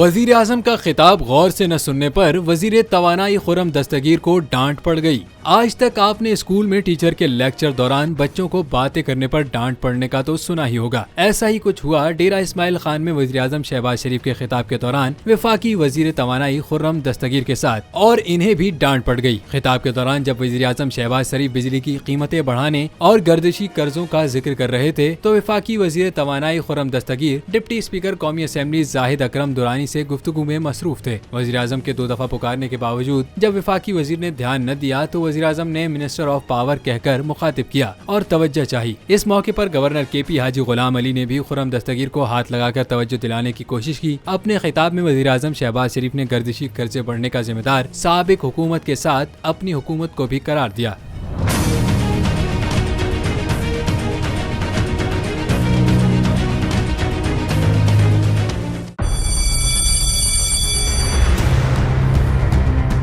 वजीर आजम का खिताब गौर से न सुनने पर वजीर तवानाई खुर्रम दस्तगीर को डांट पड़ गई। आज तक आपने स्कूल में टीचर के लेक्चर दौरान बच्चों को बातें करने पर डांट पड़ने का तो सुना ही होगा। ऐसा ही कुछ हुआ डेरा इस्माइल खान में वजीर आजम शहबाज शरीफ के खिताब के दौरान वफाकी वजीर तवानाई खुर्रम दस्तगीर के साथ, और इन्हें भी डांट पड़ गई। खिताब के दौरान जब वजीर आजम शहबाज शरीफ बिजली की कीमतें बढ़ाने और गर्दिशी कर्जों का जिक्र कर रहे थे तो वफाकी वजीर तवानाई खुर्रम दस्तगीर डिप्टी स्पीकर कौमी असेंबली जाहिद अकरम दुरानी से गुफ्तगू में मसरूफ थे। वजीर आजम के 2 दफा पुकारने के बावजूद जब वफाकी वजीर ने ध्यान न दिया तो वजीर आजम ने मिनिस्टर ऑफ पावर कहकर मुखातिब किया और तवज्जो चाही। इस मौके पर गवर्नर KP हाजी गुलाम अली ने भी खुर्रम दस्तगीर को हाथ लगाकर तवज्जो दिलाने की कोशिश की। अपने खिताब में वजीर आजम शहबाज शरीफ ने गर्दिशी कर्जे बढ़ने का जिम्मेदार साबिक हुकूमत के साथ अपनी हुकूमत को भी करार दिया।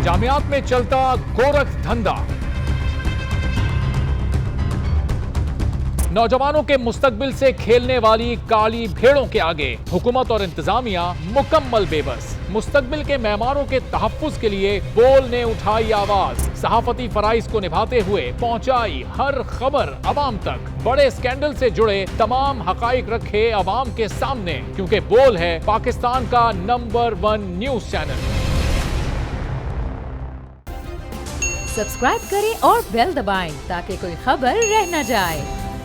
जामियात में चलता गोरख धंधा, नौजवानों के मुस्तकबिल से खेलने वाली काली भेड़ों के आगे हुकूमत और इंतजामिया मुकम्मल बेबस। मुस्तकबिल के मेहमानों के तहफ्फुज के लिए बोल ने उठाई आवाज, सहाफती फराइज को निभाते हुए पहुंचाई हर खबर अवाम तक। बड़े स्कैंडल से जुड़े तमाम हकाइक रखे अवाम के सामने, क्योंकि बोल है पाकिस्तान का नंबर 1 न्यूज चैनल। सब्सक्राइब करें और बेल दबाएं ताकि कोई खबर रह न जाए।